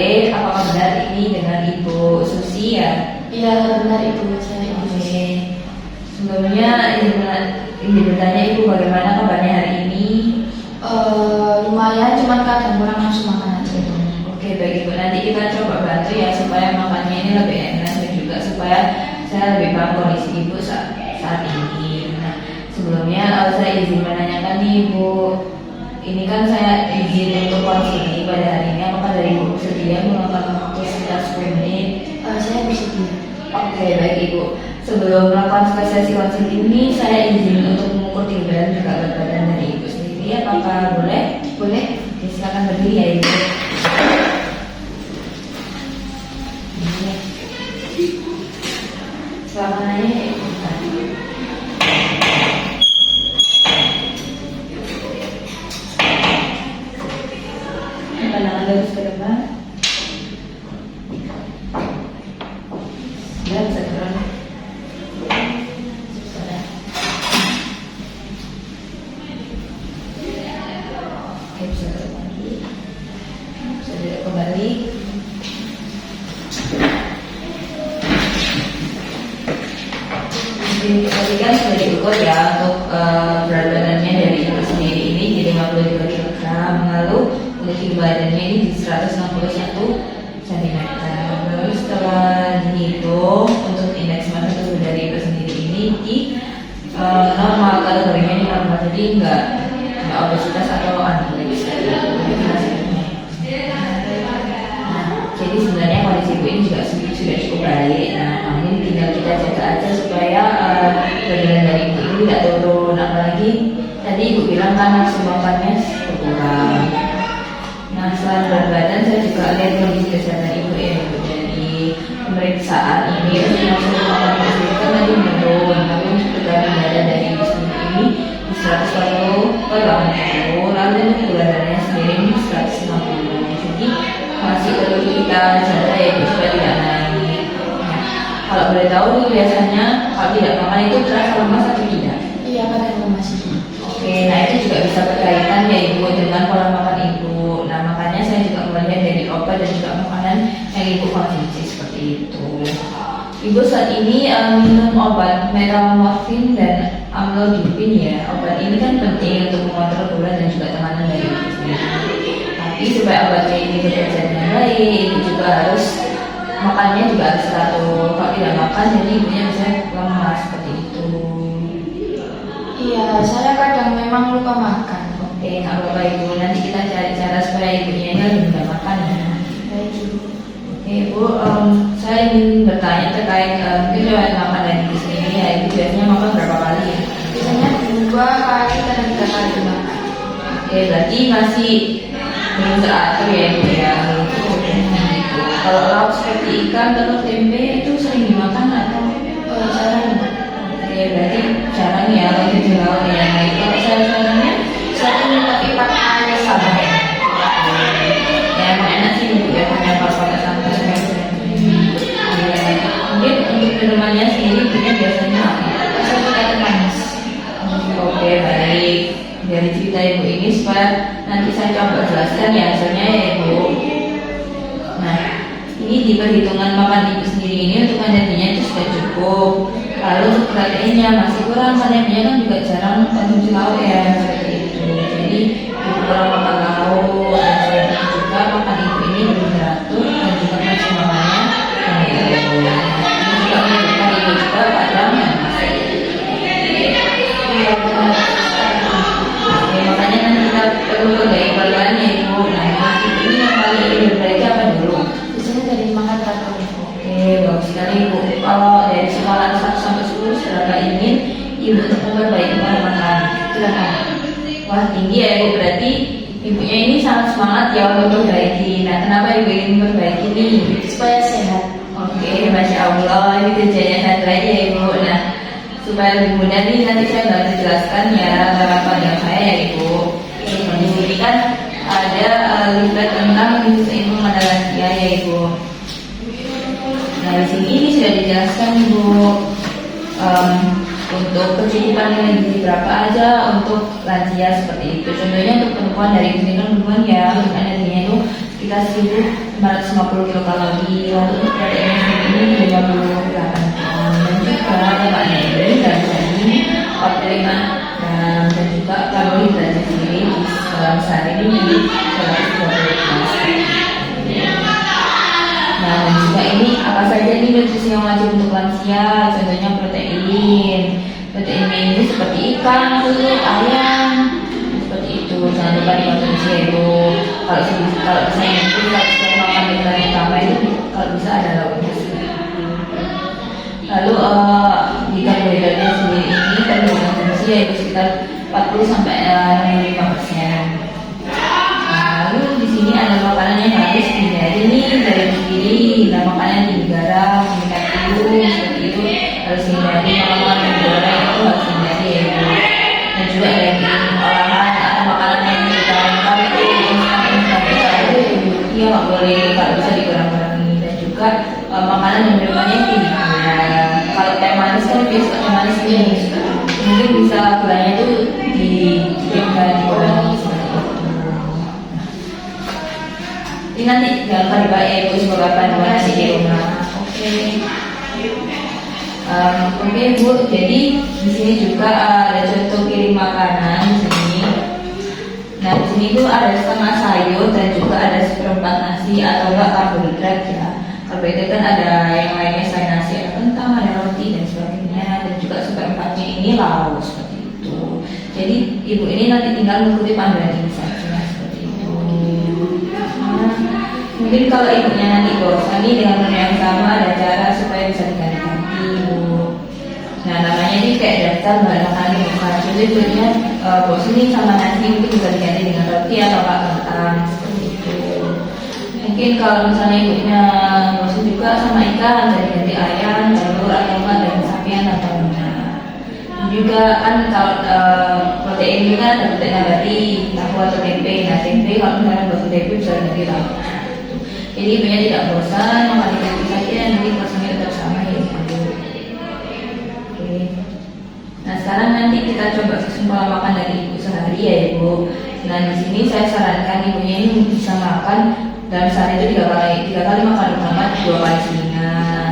boleh, apakah benar ini dengan Ibu Susi ya? Iya benar Ibu, saya Ibu Susi. Oke. Sebelumnya ingin bertanya Ibu bagaimana kabarnya hari ini? Lumayan, cuman kadang kurang nafsu makan aja itu. Oke baik Ibu, nanti kita coba bantu ya supaya makannya ini lebih enak dan juga supaya saya lebih paham kondisi Ibu saat ini. Nah, sebelumnya saya izin menanyakan nih Ibu, ini kan saya izin untuk konseling pada hari ini, apakah dari Ibu bersedia meluangkan waktu sekitar 10 menit? Saya bersedia. Oke baik Ibu, sebelum melakukan sesi konseling ini saya izin untuk mengukur tinggi badan juga berat badan dari Ibu sendiri, apakah boleh? Boleh? Oke, silakan berdiri ya Ibu. Silakan nanya ya Ibu. Pandangan lurus ke depan. Ya, bisa turun. Sudah. Oke, bisa turun lagi. Bisa duduk kembali. Tadi kan sudah diukur ya untuk berat badannya dari Ibu sendiri ini jadi 52 kg, lalu untuk tinggi badannya ini di 161 cm. Lalu setelah dihitung untuk indeks massa tubuh dari Ibu sendiri ini di normal, kategorinya ini normal, jadi enggak obesitas atau anoreksi. Jadi sebenarnya kondisi Ibu ini juga sudah cukup baik. Nah, namun tinggal kita jaga aja supaya berat badan dari Ibu ini tidak turun. Apalagi tadi Ibu bilang kan nafsu makannya berkurang. Nah, selain berat badan saya juga lihat kondisi kesehatan Ibu ya Ibu. Dari pemeriksaan ini nafsu makan Ibu sendiri kan tadi menurun, namun berat badan dari Ibu sendiri ini di 140 per 80, lalu untuk gula darahnya sendiri ini 160. Jadi masih perlu kita jaga ya Ibu supaya tidak naik. Nah, kalau boleh tahu biasanya kalau tidak makan itu terasa lemas atau tidak? Iya kadang lemas Ibu. Oke, nah itu juga bisa berkaitan ya Ibu dengan pola makan Ibu. Nah makanya saya juga melihat dari obat dan juga makanan yang Ibu konsumsi seperti itu. Ibu saat ini minum obat metformin dan amlodipin ya. Obat ini kan penting untuk mengontrol gula dan juga tekanan dari Ibu sendiri. Tapi supaya obatnya ini bekerja dengan baik, Ibu juga harus makannya juga harus teratur. Kalau tidak makan, jadi Ibunya bisa lemas seperti itu. Iya, saya kadang memang lupa makan. Oke, nggak apa-apa Ibu. Nanti kita cari cara supaya Ibunya ini lebih mudah makan ya. Baik Ibu. Oke Ibu, saya ingin bertanya terkait mungkin lewat makan dari Ibu sendiri ya. Ibu biasanya makan berapa kali ya? Biasanya 2 kali kadang 3 kali makan. Oke, berarti masih belum teratur ya Ibu ya. Kalau lauk seperti ikan, telur, tempe itu sering dimakan atau Jarang. Oke, berarti jarang ya kalau jadi lauk ya. Nah, itu kalau sayur-sayurnya Sering tapi pakai sambal. ya emang enak sih Ibu ya, hanya pakai sambal. Mungkin untuk minumannya sendiri Ibunya biasanya apa? Saya suka teh manis. Oke, baik. Dari cerita Ibu ini supaya nanti saya coba jelaskan ya hasilnya ya Ibu. Nah, ini di perhitungan makan Ibu sendiri ini untuk energinya itu sudah cukup. Lalu untuk proteinnya masih kurang, karena Ibunya kan juga jarang konsumsi lauk ya seperti itu. Jadi Ibu kurang makan lauk dan selain itu juga makan Ibu ini belum teratur dan juga nafsu makannya menurun. Nah, ini juga menyebabkan Ibu juga kadang lemas. Iya benar. Ya, makanya nanti kita perlu perbaiki pola-polanya Ibu. Nah, ini yang paling ingin diperbaiki apa dulu? Biasanya dari makan teratur Ibu. Oke, bagus sekali Ibu. Kalau dari skala 1 sampai 10 seberapa ingin Ibu untuk memperbaiki pola makan? Silakan. Wah, tinggi ya Ibu. Berarti Ibunya ini sangat semangat ya untuk memperbaiki. Nah, kenapa Ibu ingin memperbaiki nih? Supaya sehat. Oke, Masya Allah. Ini tujuannya satu aja ya Ibu. Nah, supaya lebih mudah nih nanti saya bantu jelaskan ya lewat pandangan saya ya Ibu. Di sini kan ada leaflet tentang ilmu pada lansia ya Ibu. Nah di sini ini sudah dijelaskan Ibu untuk kecukupan energi berapa aja untuk lansia seperti itu. Contohnya untuk perempuan dari sini kan perempuan ya untuk energinya itu sekitar 1040 550 kilokalori, lalu untuk proteinnya sendiri ini 58 gram, dan juga lemaknya ini dalam sehari 45 gram, dan juga karbohidratnya sendiri dalam sehari ini 120 gram. Nah, dan juga ini apa saja nih nutrisi yang wajib untuk lansia? Contohnya protein. Proteinnya ini seperti ikan, telur, ayam, seperti itu. Jangan lupa dikonsumsi ya Bu. Kalau misalnya itu kalau makan makanan utama itu kalau bisa ada lauknya. Lalu di karbohidratnya sendiri ini perlu dikonsumsi yaitu sekitar 40 sampai 65%. Lalu di sini ada makanan yang harus dihindari nih dari sendiri. Nah, makanan yang tinggi garam, tinggi kalsium, seperti itu harus dihindari. Makanan yang goreng itu harus dihindari ya Bu. Dan juga daging olahan atau makanan yang ditambahkan itu ya nggak boleh, kalau bisa dikurang-kurangi. Dan juga makanan yang minumannya tinggi gula. Kalau teh manis kan biasa teh manis ini mungkin bisa gulanya itu dikurangi seperti itu. Ini nanti jangan lupa dibaca ya Bu sebagai panduan di rumah. Oke Bu, jadi di sini juga ada contoh piring makanan di sini. Nah di sini tuh ada setengah sayur dan juga ada seperempat nasi atau enggak karbohidrat ya. Karbohidrat kan ada yang lainnya selain nasi, ada kentang, ada roti dan sebagainya, dan juga seperempatnya ini lauk seperti itu. Jadi ibu ini nanti tinggal mengikuti panduan ini saja seperti itu. Mungkin kalau ibunya nanti bosan nih dengan menu yang sama, ada cara supaya bisa diganti-ganti Bu. Nah namanya ini kayak daftar bahan makanan yang bukan. Jadi ibunya bosan nih sama nasi, mungkin bisa diganti dengan roti atau kentang seperti itu. Mungkin kalau misalnya ibunya bosan juga sama ikan, bisa diganti ayam, telur atau enggak daging sapi atau enggak. Juga kan kalau protein juga ada protein nabati, tahu atau tempe. Nah tempe kalau misalnya bosan tempe bisa diganti tahu. Jadi ibunya tidak bosan, makan itu saja, nanti porsinya tetap sama ya Bu. Oke. Nah sekarang nanti kita coba kesimpulan makan dari ibu sehari ya Bu. Nah di sini saya sarankan ibunya ini bisa makan dalam sehari itu 3 kali makan utama, 2 kali selingan.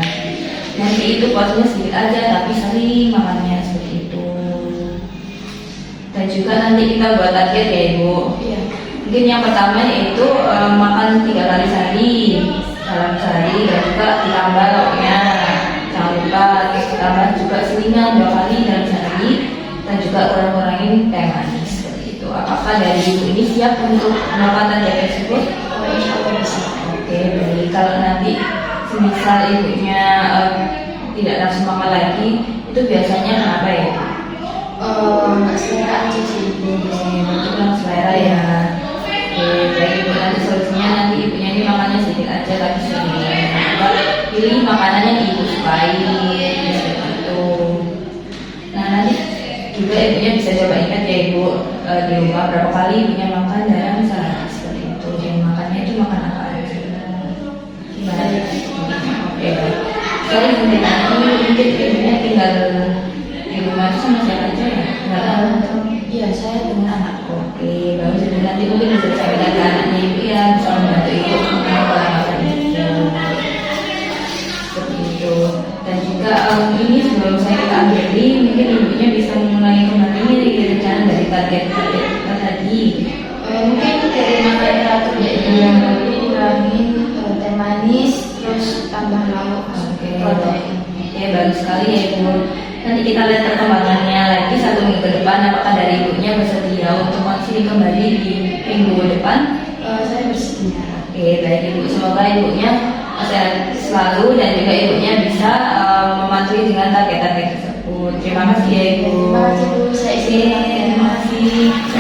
Nanti itu porsinya sedikit aja tapi sering makannya seperti itu. Dan juga nanti kita buat target ya Ibu. Iya. Mungkin yang pertama yaitu makan 3 kali sehari dalam sehari, dan juga ditambah lauknya. Jangan lupa ditambah juga selingan 2 kali dalam sehari, dan juga kurang-kurangin teh manis seperti itu. Apakah dari ibu ini siap untuk melakukan target tersebut? Insya Allah bisa. Oke, baik. Kalau nanti semisal ibunya tidak nafsu makan lagi, itu biasanya kenapa ya? Nggak selera aja sih Bu. Itu kurang selera ya. Oke, baik Ibu, nanti solusinya nanti ibunya ini makannya sedikit aja tapi sering. Pilih makanan yang ibu sukai seperti itu. Nah nanti juga ibunya bisa coba ingat ya Ibu di rumah berapa kali ibunya makan dalam sehari seperti itu. Dan makannya itu makan apa aja. Gimana? Oke, baik. Soalnya mungkin nanti ibunya tinggal di rumah itu sama siapa aja ya? Iya, saya dengan anak. Oke, bagus. Jadi nanti mungkin bisa disampaikan ke anaknya Ibu ya, bisa membantu Ibu mengolah makan itu. Seperti itu. Dan juga ini sebelum saya kita akhiri, mungkin ibunya bisa mengulangi kembali rencana dari target-target kita tadi. Mungkin dari makan teratur yaitu yang kurangin teh manis, terus tambah lauk, protein. Oke, bagus sekali ya Ibu. Nanti kita lihat perkembangannya lagi 1 minggu ke depan, apakah dari ibunya bersedia untuk vaksin kembali di minggu depan? Saya bersedia. Oke, baik Ibu. Semoga ibunya sehat selalu dan juga ibunya bisa mematuhi dengan target-target tersebut. Terima kasih ya Ibu. Terima kasih Bu. Saya Terima kasih.